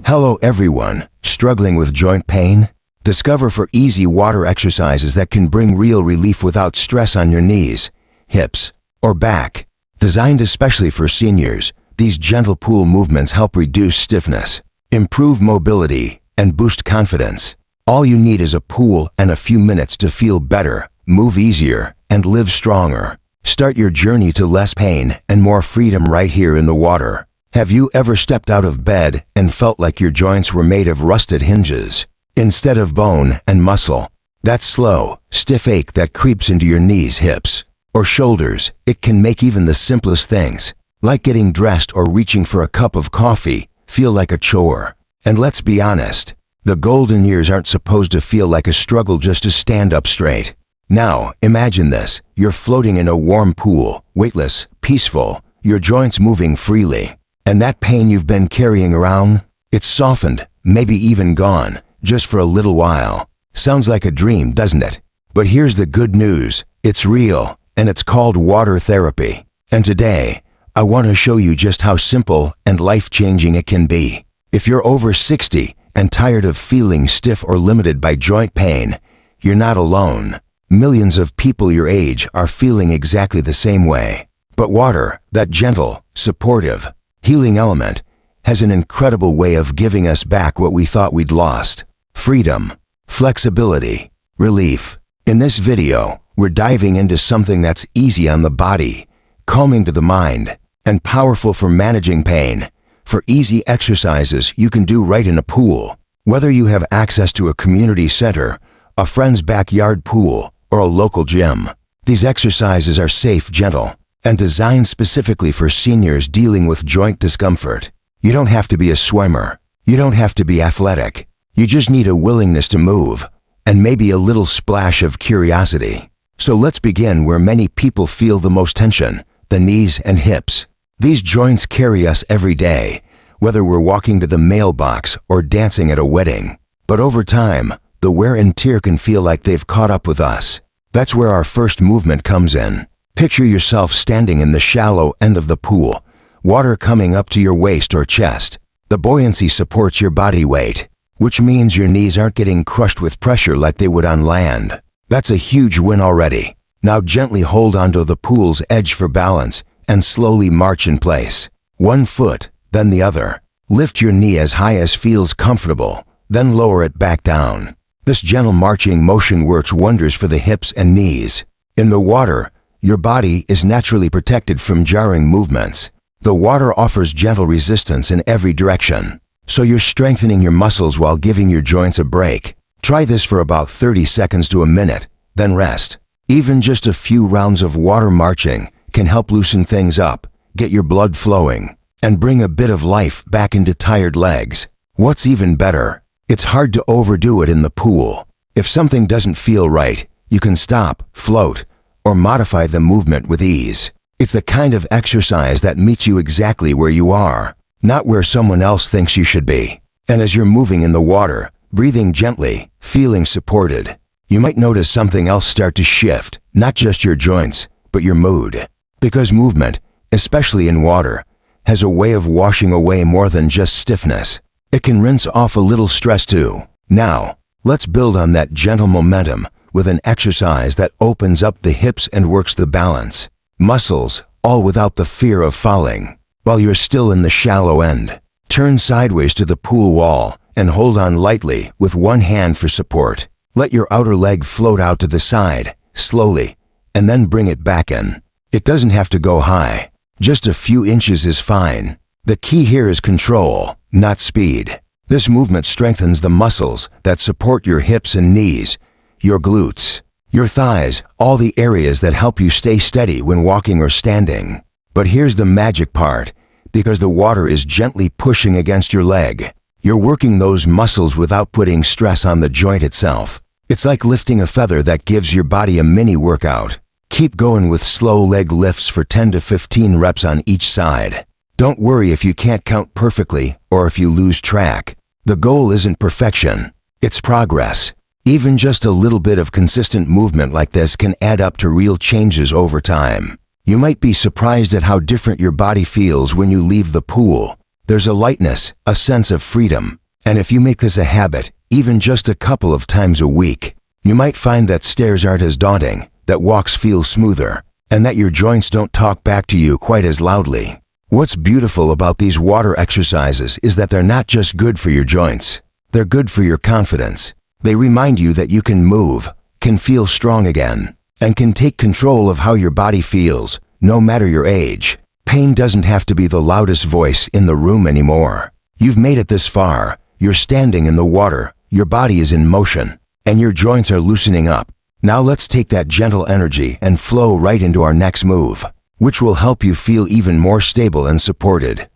Hello everyone, struggling with joint pain? Discover 4 easy water exercises that can bring real relief without stress on your knees, hips, or back. Designed especially for seniors, these gentle pool movements help reduce stiffness, improve mobility, and boost confidence. All you need is a pool and a few minutes to feel better, move easier, and live stronger. Start your journey to less pain and more freedom right here in the water. Have you ever stepped out of bed and felt like your joints were made of rusted hinges instead of bone and muscle? That slow, stiff ache that creeps into your knees, hips, or shoulders, it can make even the simplest things, like getting dressed or reaching for a cup of coffee, feel like a chore. And let's be honest, the golden years aren't supposed to feel like a struggle just to stand up straight. Now, imagine this. You're floating in a warm pool, weightless, peaceful, your joints moving freely. And that pain you've been carrying around, it's softened, maybe even gone, just for a little while. Sounds like a dream, doesn't it? But here's the good news. It's real, and it's called water therapy. And today, I want to show you just how simple and life-changing it can be. If you're over 60 and tired of feeling stiff or limited by joint pain, you're not alone. Millions of people your age are feeling exactly the same way. But water, that gentle, supportive, healing element, has an incredible way of giving us back what we thought we'd lost. Freedom, flexibility, relief. In this video, we're diving into something that's easy on the body, calming to the mind, and powerful for managing pain. For easy exercises you can do right in a pool. Whether you have access to a community center, a friend's backyard pool, or a local gym, these exercises are safe, gentle, and designed specifically for seniors dealing with joint discomfort. You don't have to be a swimmer. You don't have to be athletic. You just need a willingness to move, and maybe a little splash of curiosity. So let's begin where many people feel the most tension, the knees and hips. These joints carry us every day, whether we're walking to the mailbox or dancing at a wedding. But over time, the wear and tear can feel like they've caught up with us. That's where our first movement comes in. Picture yourself standing in the shallow end of the pool, water coming up to your waist or chest. The buoyancy supports your body weight, which means your knees aren't getting crushed with pressure like they would on land. That's a huge win already. Now gently hold onto the pool's edge for balance and slowly march in place. One foot, then the other. Lift your knee as high as feels comfortable, then lower it back down. This gentle marching motion works wonders for the hips and knees. In the water, your body is naturally protected from jarring movements. The water offers gentle resistance in every direction, so you're strengthening your muscles while giving your joints a break. Try this for about 30 seconds to a minute, then rest. Even just a few rounds of water marching can help loosen things up, get your blood flowing, and bring a bit of life back into tired legs. What's even better, it's hard to overdo it in the pool. If something doesn't feel right, you can stop, float, or modify the movement with ease. It's the kind of exercise that meets you exactly where you are, not where someone else thinks you should be. And as you're moving in the water, breathing gently, feeling supported, you might notice something else start to shift, not just your joints, but your mood. Because movement, especially in water, has a way of washing away more than just stiffness. It can rinse off a little stress too. Now, let's build on that gentle momentum with an exercise that opens up the hips and works the balance muscles, all without the fear of falling. While you're still in the shallow end, turn sideways to the pool wall and hold on lightly with one hand for support. Let your outer leg float out to the side, slowly, and then bring it back in. It doesn't have to go high. Just a few inches is fine. The key here is control, not speed. This movement strengthens the muscles that support your hips and knees, your glutes, your thighs, all the areas that help you stay steady when walking or standing. But here's the magic part. Because the water is gently pushing against your leg, you're working those muscles without putting stress on the joint itself. It's like lifting a feather that gives your body a mini workout. Keep going with slow leg lifts for 10 to 15 reps on each side. Don't worry if you can't count perfectly or if you lose track. The goal isn't perfection, it's progress. Even just a little bit of consistent movement like this can add up to real changes over time. You might be surprised at how different your body feels when you leave the pool. There's a lightness, a sense of freedom. And if you make this a habit, even just a couple of times a week, you might find that stairs aren't as daunting, that walks feel smoother, and that your joints don't talk back to you quite as loudly. What's beautiful about these water exercises is that they're not just good for your joints. They're good for your confidence. They remind you that you can move, can feel strong again, and can take control of how your body feels, no matter your age. Pain doesn't have to be the loudest voice in the room anymore. You've made it this far. You're standing in the water, your body is in motion, and your joints are loosening up. Now let's take that gentle energy and flow right into our next move, which will help you feel even more stable and supported.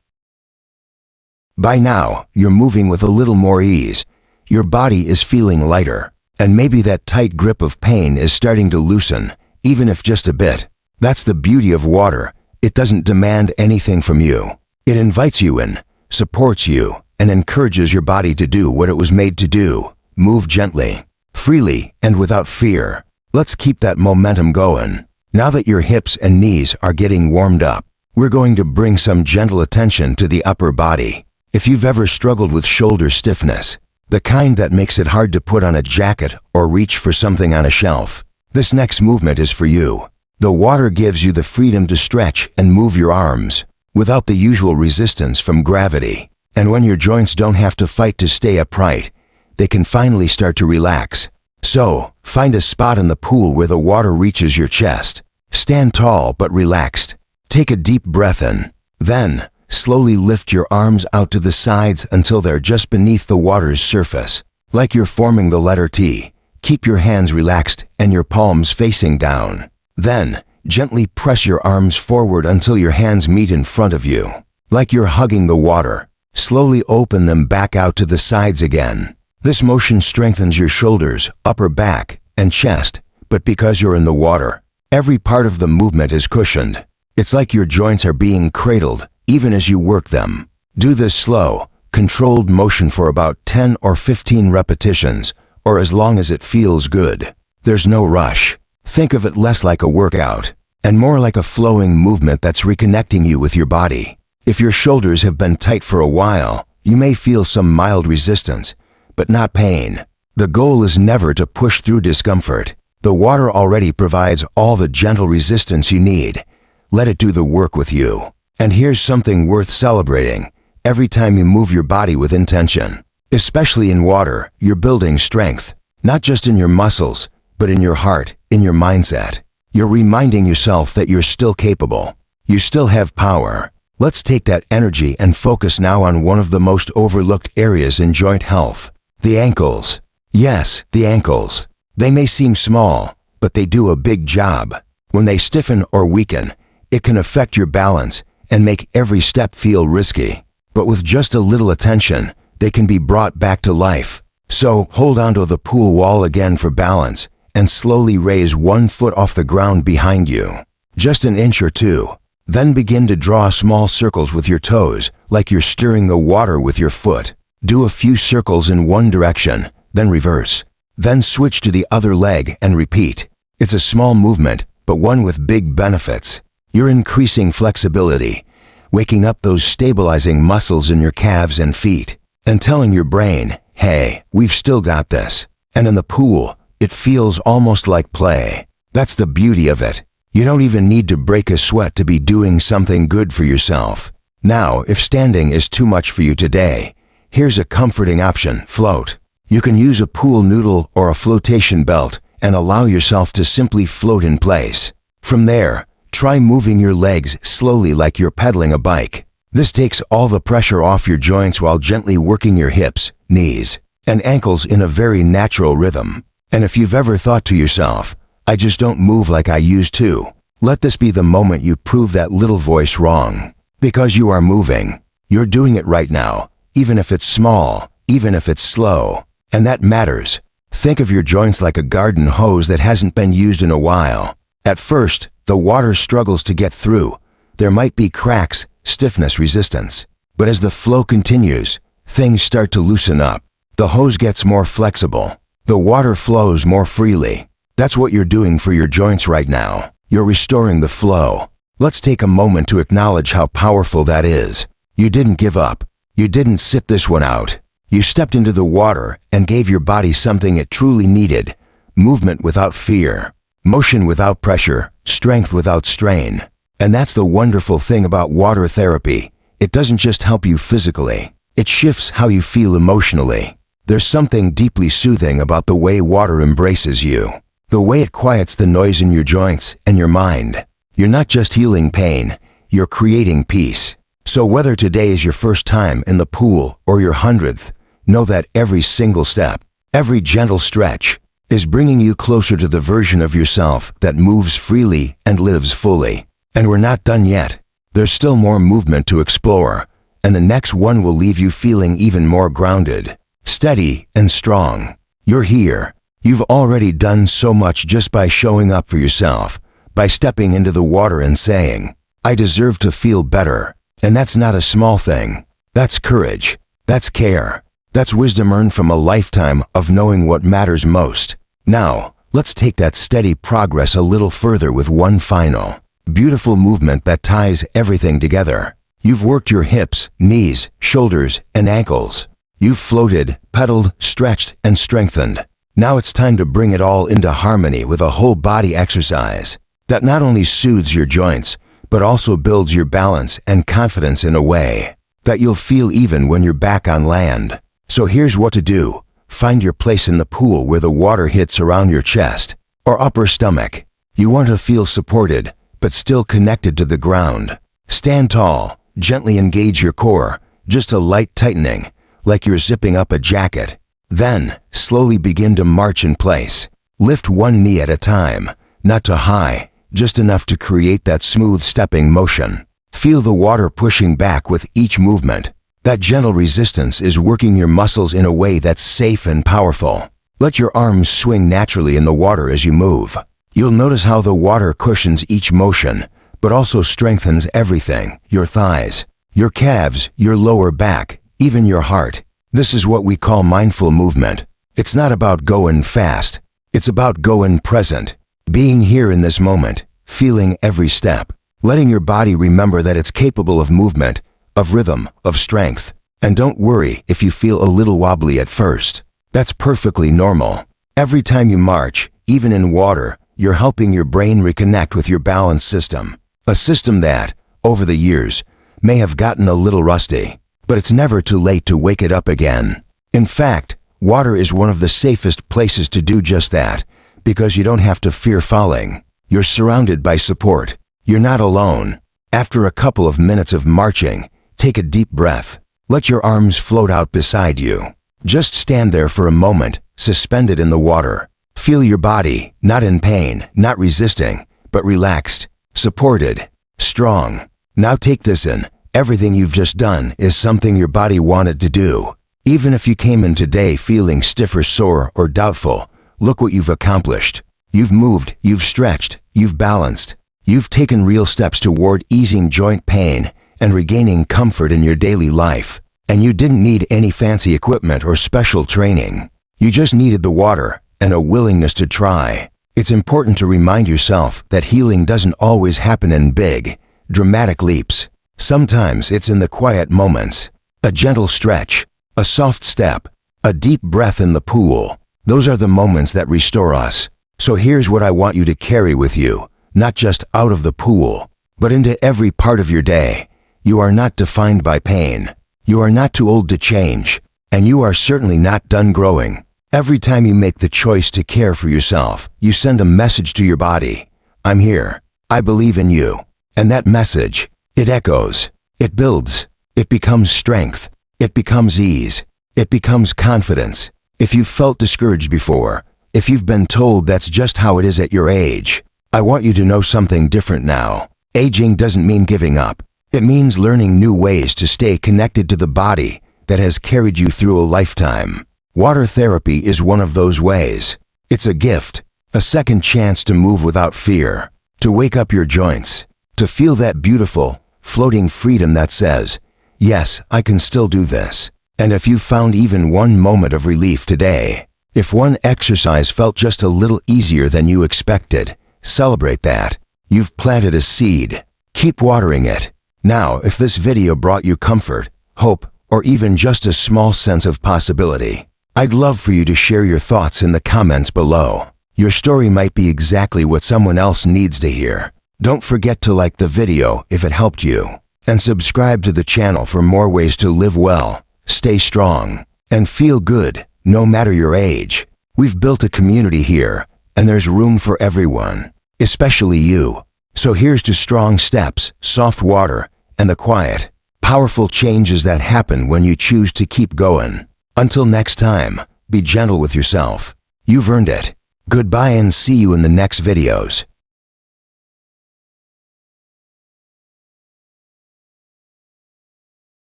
By now, you're moving with a little more ease. Your body is feeling lighter, and maybe that tight grip of pain is starting to loosen, even if just a bit. That's the beauty of water. It doesn't demand anything from you. It invites you in, supports you, and encourages your body to do what it was made to do. Move gently, freely, and without fear. Let's keep that momentum going. Now that your hips and knees are getting warmed up, we're going to bring some gentle attention to the upper body. If you've ever struggled with shoulder stiffness, the kind that makes it hard to put on a jacket or reach for something on a shelf, this next movement is for you. The water gives you the freedom to stretch and move your arms without the usual resistance from gravity. And when your joints don't have to fight to stay upright, they can finally start to relax. So, find a spot in the pool where the water reaches your chest. Stand tall but relaxed. Take a deep breath in. Then, slowly lift your arms out to the sides until they're just beneath the water's surface. Like you're forming the letter T. Keep your hands relaxed and your palms facing down. Then, gently press your arms forward until your hands meet in front of you. Like you're hugging the water. Slowly open them back out to the sides again. This motion strengthens your shoulders, upper back, and chest, but because you're in the water, every part of the movement is cushioned. It's like your joints are being cradled, even as you work them. Do this slow, controlled motion for about 10 or 15 repetitions, or as long as it feels good. There's no rush. Think of it less like a workout, and more like a flowing movement that's reconnecting you with your body. If your shoulders have been tight for a while, you may feel some mild resistance, but not pain. The goal is never to push through discomfort. The water already provides all the gentle resistance you need. Let it do the work with you. And here's something worth celebrating. Every time you move your body with intention, especially in water, you're building strength, not just in your muscles, but in your heart, in your mindset. You're reminding yourself that you're still capable. You still have power. Let's take that energy and focus now on one of the most overlooked areas in joint health. The ankles. Yes, the ankles. They may seem small, but they do a big job. When they stiffen or weaken, it can affect your balance and make every step feel risky. But with just a little attention, they can be brought back to life. So hold onto the pool wall again for balance and slowly raise one foot off the ground behind you. Just an inch or two. Then begin to draw small circles with your toes, like you're stirring the water with your foot. Do a few circles in one direction, then reverse. Then switch to the other leg and repeat. It's a small movement, but one with big benefits. You're increasing flexibility, waking up those stabilizing muscles in your calves and feet, and telling your brain, hey, we've still got this. And in the pool, it feels almost like play. That's the beauty of it. You don't even need to break a sweat to be doing something good for yourself. Now, if standing is too much for you today, here's a comforting option: float. You can use a pool noodle or a flotation belt and allow yourself to simply float in place. From there, try moving your legs slowly like you're pedaling a bike. This takes all the pressure off your joints while gently working your hips, knees, and ankles in a very natural rhythm. And if you've ever thought to yourself, I just don't move like I used to, let this be the moment you prove that little voice wrong. Because you are moving. You're doing it right now, even if it's small, even if it's slow. And that matters. Think of your joints like a garden hose that hasn't been used in a while. At first, the water struggles to get through. There might be cracks, stiffness, resistance. But as the flow continues, things start to loosen up. The hose gets more flexible. The water flows more freely. That's what you're doing for your joints right now. You're restoring the flow. Let's take a moment to acknowledge how powerful that is. You didn't give up. You didn't sit this one out. You stepped into the water and gave your body something it truly needed: movement without fear, motion without pressure, strength without strain. And that's the wonderful thing about water therapy. It doesn't just help you physically. It shifts how you feel emotionally. There's something deeply soothing about the way water embraces you, the way it quiets the noise in your joints and your mind. You're not just healing pain, you're creating peace. So whether today is your first time in the pool or your 100th, know that every single step, every gentle stretch, is bringing you closer to the version of yourself that moves freely and lives fully. And we're not done yet. There's still more movement to explore, and the next one will leave you feeling even more grounded, steady, and strong. You're here. You've already done so much just by showing up for yourself, by stepping into the water and saying, "I deserve to feel better." And that's not a small thing. That's courage. That's care. That's wisdom earned from a lifetime of knowing what matters most. Now, let's take that steady progress a little further with one final, beautiful movement that ties everything together. You've worked your hips, knees, shoulders, and ankles. You've floated, pedaled, stretched, and strengthened. Now it's time to bring it all into harmony with a whole body exercise that not only soothes your joints, but also builds your balance and confidence in a way that you'll feel even when you're back on land. So here's what to do. Find your place in the pool where the water hits around your chest or upper stomach. You want to feel supported, but still connected to the ground. Stand tall, gently engage your core, just a light tightening, like you're zipping up a jacket. Then, slowly begin to march in place. Lift one knee at a time, not too high, just enough to create that smooth stepping motion. Feel the water pushing back with each movement. That gentle resistance is working your muscles in a way that's safe and powerful. Let your arms swing naturally in the water as you move. You'll notice how the water cushions each motion, but also strengthens everything: your thighs, your calves, your lower back, even your heart. This is what we call mindful movement. It's not about going fast. It's about going present, being here in this moment, feeling every step, letting your body remember that it's capable of movement, of rhythm, of strength. And don't worry if you feel a little wobbly at first. That's perfectly normal. Every time you march, even in water, you're helping your brain reconnect with your balance system. A system that, over the years, may have gotten a little rusty. But it's never too late to wake it up again. In fact, water is one of the safest places to do just that, because you don't have to fear falling. You're surrounded by support. You're not alone. After a couple of minutes of marching, take a deep breath. Let your arms float out beside you. Just stand there for a moment, suspended in the water. Feel your body, not in pain, not resisting, but relaxed, supported, strong. Now take this in. Everything you've just done is something your body wanted to do. Even if you came in today feeling stiff or sore or doubtful, look what you've accomplished. You've moved, you've stretched, you've balanced. You've taken real steps toward easing joint pain and regaining comfort in your daily life. And you didn't need any fancy equipment or special training. You just needed the water and a willingness to try. It's important to remind yourself that healing doesn't always happen in big, dramatic leaps. Sometimes it's in the quiet moments. A gentle stretch, a soft step, a deep breath in the pool. Those are the moments that restore us. So here's what I want you to carry with you, not just out of the pool, but into every part of your day. You are not defined by pain. You are not too old to change, and you are certainly not done growing. Every time you make the choice to care for yourself, you send a message to your body. I'm here. I believe in you. And that message, it echoes, it builds, it becomes strength, it becomes ease, it becomes confidence. If you've felt discouraged before, if you've been told that's just how it is at your age, I want you to know something different now. Aging doesn't mean giving up. It means learning new ways to stay connected to the body that has carried you through a lifetime. Water therapy is one of those ways. It's a gift, a second chance to move without fear, to wake up your joints, to feel that beautiful, floating freedom that says, yes, I can still do this. And if you found even one moment of relief today, if one exercise felt just a little easier than you expected, celebrate that. You've planted a seed. Keep watering it. Now, if this video brought you comfort, hope, or even just a small sense of possibility, I'd love for you to share your thoughts in the comments below. Your story might be exactly what someone else needs to hear. Don't forget to like the video if it helped you, and subscribe to the channel for more ways to live well, stay strong, and feel good, no matter your age. We've built a community here, and there's room for everyone, especially you. So here's to strong steps, soft water, and the quiet, powerful changes that happen when you choose to keep going. Until next time, be gentle with yourself. You've earned it. Goodbye and see you in the next videos.